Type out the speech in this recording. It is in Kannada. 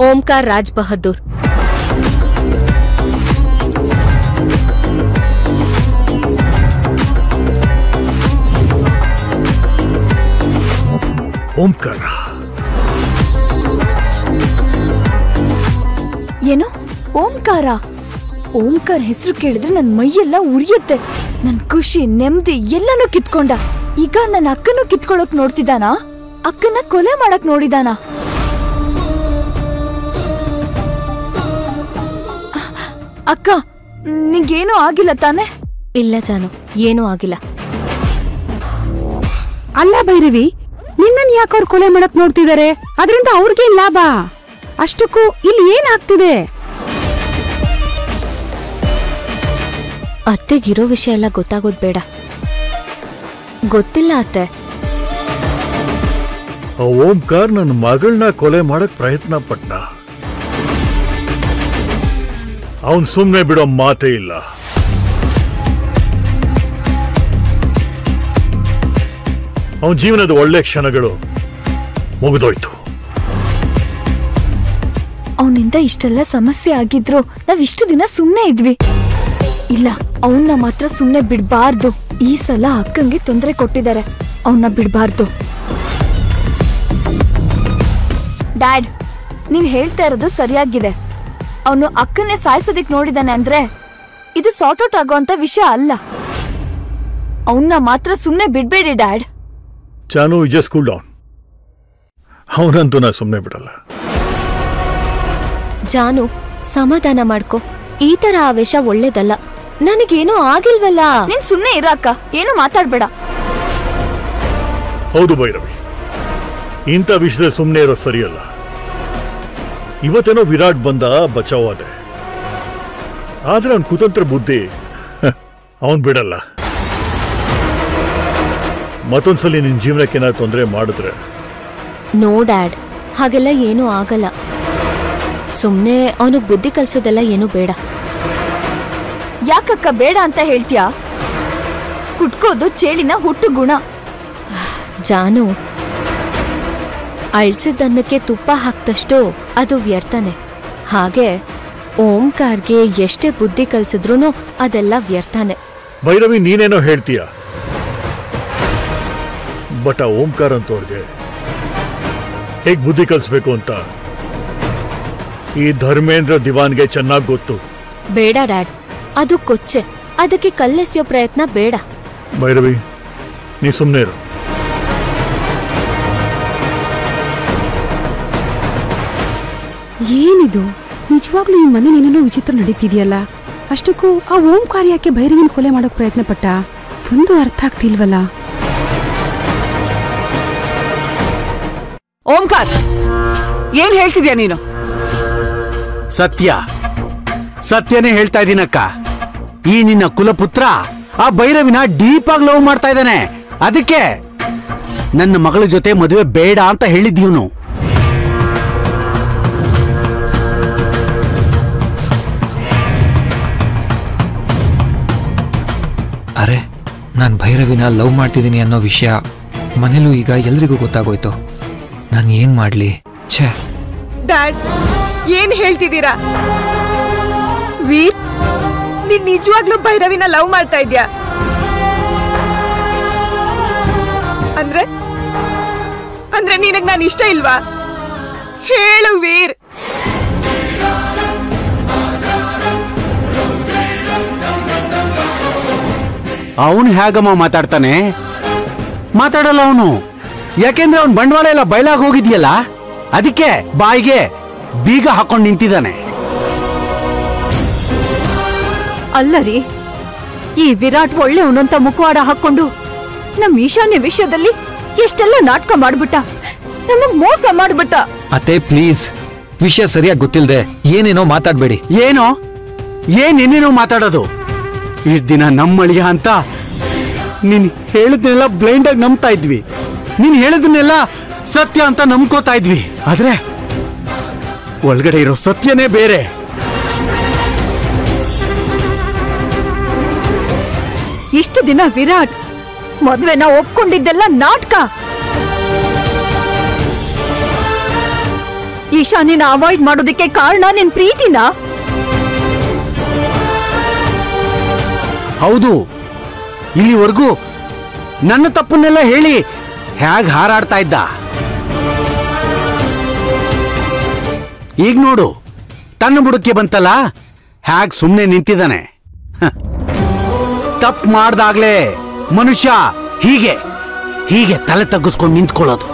ಓಂಕಾರ್ ರಾಜ್ ಬಹದ್ದೂರ್. ಓಂಕಾರ ಏನು ಓಂಕಾರ? ಓಂಕಾರ್ ಹೆಸರು ಕೇಳಿದ್ರೆ ನನ್ ಮೈಯೆಲ್ಲ ಉರಿಯುತ್ತೆ. ನನ್ ಖುಷಿ ನೆಮ್ಮದಿ ಎಲ್ಲನೂ ಕಿತ್ಕೊಂಡ. ಈಗ ನನ್ನ ಅಕ್ಕನೂ ಕಿತ್ಕೊಳಕ್ ನೋಡ್ತಿದ್ದಾನ? ಅಕ್ಕನ ಕೊಲೆ ಮಾಡಕ್ ನೋಡಿದಾನ? ಅಕ್ಕ, ನಿಂಗೇನೂ ಆಗಿಲ್ಲ ತಾನೆ? ಇಲ್ಲ ಜಾನು, ಏನೂ ಆಗಿಲ್ಲ. ಅಲ್ಲ ಭೈರವಿ, ನಿನ್ನನ್ ಯಾಕೆ ಅವ್ರು ಕೊಲೆ ಮಾಡಕ್ ನೋಡ್ತಿದ್ದಾರೆ? ಅದರಿಂದ ಅವ್ರಿಗೇನ್ ಲಾಭ? ಅಷ್ಟಕ್ಕೂ ಇಲ್ಲಿ ಏನಾಗ್ತಿದೆ? ಅತ್ತೆಗಿರೋ ವಿಷಯ ಎಲ್ಲ ಗೊತ್ತಾಗೋದ್ ಬೇಡ. ಗೊತ್ತಿಲ್ಲ ಅತ್ತೆ. ಓಂಕಾರ್ ನನ್ನ ಮಗಳನ್ನ ಕೊಲೆ ಮಾಡಕ್ ಪ್ರಯತ್ನ ಪಟ್ಟ. ಅವನ್ ಸುಮ್ನೆ ಬಿಡೋ ಮಾತೇ ಇಲ್ಲ. ಅವನ ಜೀವನದ ಒಳ್ಳೆ ಕ್ಷಣಗಳು ಮುಗಿದೋಯ್ತು. ಅವನಿಂದ ಇಷ್ಟೆಲ್ಲ ಸಮಸ್ಯೆ ಆಗಿದ್ರು ನಾವ್ ಇಷ್ಟು ದಿನ ಸುಮ್ನೆ ಇದ್ವಿ. ಇಲ್ಲ, ಅವನ್ನ ಮಾತ್ರ ಸುಮ್ನೆ ಬಿಡ್ಬಾರ್ದು. ಈ ಸಲ ಅಕ್ಕಂಗೆ ತೊಂದರೆ ಕೊಟ್ಟಿದ್ದಾರೆ, ಅವನ್ನ ಬಿಡ್ಬಾರ್ದು. ಡ್ಯಾಡ್, ನೀವ್ ಹೇಳ್ತಾ ಇರೋದು ಸರಿಯಾಗಿದೆ. ಅವನು ಅಕ್ಕನ್ನೇ ಸಾಯಿಸೋದಿಕ್ ನೋಡಿದಾನೆ ಅಂದ್ರೆ ಇದು ಸಾರ್ಟ್ ಔಟ್ ಆಗೋಂತ ವಿಷಯ ಅಲ್ಲ. ಅವನ್ನ ಮಾತ್ರ ಸುಮ್ನೆ ಬಿಡ್ಬೇಡಿ ಡ್ಯಾಡ್. ಚಾನು, ಜಸ್ಟ್ ಕೂಲ್ ಡೌನ್. ಅವನಂತೂ ನಾ ಸುಮ್ನೆ ಬಿಡಲ್ಲ. ಜಾನು, ಸಮಾಧಾನ ಮಾಡ್ಕೊ. ಈ ತರ ಆವೇಶ ಒಳ್ಳೇದಲ್ಲ. ನನಗೇನೂ ಆಗಿಲ್ವಲ್ಲ. ನೀನ್ ಸುಮ್ನೆ ಇರೋ ಅಕ್ಕ, ಏನು ಮಾತಾಡ್ಬೇಡ. ಹೌದು ಭೈರವಿ, ಇಂಥ ವಿಷಯದ ಸುಮ್ನೆ ಇರೋ ಸರಿಯಲ್ಲ. ಇವತ್ತೇನೋ ವಿರಾಟ್ ಬಂದ, ಬಚಾವಾದೆ. ಆದ್ರೆ ಅವನ್ ಕುತಂತ್ರ ಬುದ್ಧಿ ಅವನ್ ಬಿಡಲ್ಲ. ಮತ್ತೊಂದ್ಸಲಿ ನಿನ್ ಜೀವನಕ್ಕೆ ಏನಾದ್ರು ತೊಂದರೆ ಮಾಡಿದ್ರೆ. ನೋ ಡ್ಯಾಡ್, ಹಾಗೆಲ್ಲ ಏನೂ ಆಗಲ್ಲ. ಸುಮ್ನೆ ಅವನಿಗೆ ಬುದ್ಧಿ ಕಲ್ಸೋದೆಲ್ಲ ಏನೂ ಬೇಡ. ಯಾಕಕ್ಕ ಬೇಡ ಅಂತ ಹೇಳ್ತೀಯಾ? ಕುಟ್ಕೋದು ಚೇಳಿನ ಹುಟ್ಟು ಗುಣ. ಜಾನು, ಅಳ್ಸಿದ್ದನ್ನಕ್ಕೆ ತುಪ್ಪ ಹಾಕ್ದಷ್ಟು ಅದು ವ್ಯರ್ಥನೆ. ಹಾಗೆ ಓಂಕಾರ್ಗೆ ಎಷ್ಟೇ ಬುದ್ಧಿ ಕಲ್ಸಿದ್ರೂ ಅದೆಲ್ಲ ವ್ಯರ್ಥನೆ. ಭೈರವಿ, ನೀನೇನೋ ಹೇಳ್ತೀಯ, ಬಟ್ ಆ ಓಂಕಾರ ಅಂತವ್ರಿಗೆ ಹೇಗ್ ಬುದ್ಧಿ ಕಲಿಸ್ಬೇಕು ಅಂತ ಈ ಧರ್ಮೇಂದ್ರ ದಿವಾನ್ಗೆ ಚೆನ್ನಾಗಿ ಗೊತ್ತು. ಬೇಡ ಡ್ಯಾಡ್, ಅದು ಕೊಚ್ಚೆ. ಅದಕ್ಕೆ ಕಲ್ಲೆಸೆಯೋ ಪ್ರಯತ್ನ ಬೇಡ. ಭೈರವಿ, ನೀ ಸುಮ್ಮನೆ ಇರು. ಏನಿದು? ನಿಜವಾಗ್ಲೂ ಈ ಮನೆ ಏನೇನೋ ವಿಚಿತ್ರ ನಡೀತಿದ್ಯಲ್ಲ. ಅಷ್ಟಕ್ಕೂ ಆ ಓಂಕಾರ ಯಾಕೆ ಭೈರವಿನ ಕೊಲೆ ಮಾಡೋಕ್ ಪ್ರಯತ್ನ ಪಟ್ಟ? ಒಂದು ಅರ್ಥ ಆಗ್ತಿಲ್ವಲ್ಲ. ಓಂಕಾರ್, ಏನ್ ಹೇಳ್ತಿದ್ಯಾ ನೀನು? ಸತ್ಯನೇ ಹೇಳ್ತಾ ಇದ್ದೀನಕ್ಕ. ಈ ನಿನ್ನ ಕುಲಪುತ್ರ ಆ ಭೈರವಿನ ಡೀಪ್ ಆಗಿ ಲವ್ ಮಾಡ್ತಾ ಇದ್ದಾನೆ. ಅದಕ್ಕೆ ನನ್ನ ಮಗಳ ಜೊತೆ ಮದುವೆ ಬೇಡ ಅಂತ ಹೇಳಿದ್ಯೂನು. ಅರೆ, ನಾನು ಭೈರವಿನ ಲವ್ ಮಾಡ್ತಿದ್ದೀನಿ ಅನ್ನೋ ವಿಷಯ ಮನೇಲೂ ಈಗ ಎಲ್ರಿಗೂ ಗೊತ್ತಾಗೋಯ್ತು. ನಾನು ಏನ್ ಮಾಡ್ಲಿ? ಛೇ. ಡ್ಯಾಡ್, ಏನ್ ಹೇಳ್ತಿದ್ದೀರಾ? ವೀರ್, ನೀನ್ ನಿಜವಾಗ್ಲೂ ಭೈರವಿನ ಲವ್ ಮಾಡ್ತಾ ಇದ್ಯಾ? ಅಂದ್ರೆ ನಿನಗ್ ನಾನು ಇಷ್ಟ ಇಲ್ವಾ? ಹೇಳು ವೀರ್. ಅವನು ಹೇಗಮ್ಮ ಮಾತಾಡ್ತಾನೆ? ಮಾತಾಡಲ್ಲ ಅವನು. ಯಾಕೆಂದ್ರೆ ಅವನ್ ಬಂಡವಾಳ ಎಲ್ಲ ಬಯಲಾಗಿ ಹೋಗಿದ್ಯಲ್ಲ, ಅದಕ್ಕೆ ಬಾಯಿಗೆ ಬೀಗ ಹಾಕೊಂಡು ನಿಂತಿದ್ದಾನೆ. ಅಲ್ಲರಿ, ಈ ವಿರಾಟ್ ಒಳ್ಳೆಯವನು ಅಂತ ಮುಖವಾಡ ಹಾಕೊಂಡು ನಮ್ ಈಶಾನ್ಯ ವಿಷಯದಲ್ಲಿ ಎಷ್ಟೆಲ್ಲ ನಾಟಕ ಮಾಡ್ಬಿಟ್ಟ, ನಮಗ್ ಮೋಸ ಮಾಡ್ಬಿಟ್ಟ. ಅತ್ತೆ ಪ್ಲೀಸ್, ವಿಷಯ ಸರಿಯಾಗಿ ಗೊತ್ತಿಲ್ಲದೆ ಏನೇನೋ ಮಾತಾಡ್ಬೇಡಿ. ಏನೇನೇನೋ ಮಾತಾಡೋದು? ಇಷ್ಟ ದಿನ ನಮ್ಮಳಿಯ ಅಂತ ನೀನ್ ಹೇಳಿದ್ನೆಲ್ಲ ಬ್ಲೈಂಡ್ ಆಗಿ ನಂಬ್ತಾ ಇದ್ವಿ. ನೀನ್ ಹೇಳಿದ್ನೆಲ್ಲ ಸತ್ಯ ಅಂತ ನಂಬ್ಕೋತಾ ಇದ್ವಿ. ಆದ್ರೆ ಒಳಗಡೆ ಇರೋ ಸತ್ಯನೇ ಬೇರೆ. ಇಷ್ಟು ದಿನ ವಿರಾಟ್ ಮದ್ವೆನ ಒಪ್ಕೊಂಡಿದ್ದೆಲ್ಲ ನಾಟಕ. ಈಶಾನ್ಯನ ಅವಾಯ್ಡ್ ಮಾಡೋದಕ್ಕೆ ಕಾರಣ ನಿನ್ ಪ್ರೀತಿನಾ? ಹೌದು, ಇಲ್ಲಿವರೆಗೂ ನನ್ನ ತಪ್ಪನ್ನೆಲ್ಲ ಹೇಳಿ ಹೇಗ್ ಹಾರಾಡ್ತಾ ಇದ್ದ. ಈಗ ನೋಡು, ತನ್ನ ಬುಡಕ್ಕೆ ಬಂತಲ್ಲ, ಹೇಗ್ ಸುಮ್ಮನೆ ನಿಂತಿದ್ದಾನೆ. ತಪ್ಪು ಮಾಡ್ದಾಗ್ಲೇ ಮನುಷ್ಯ ಹೀಗೆ ಹೀಗೆ ತಲೆ ತಗ್ಗಿಸ್ಕೊಂಡು ನಿಂತ್ಕೊಳ್ಳೋದು.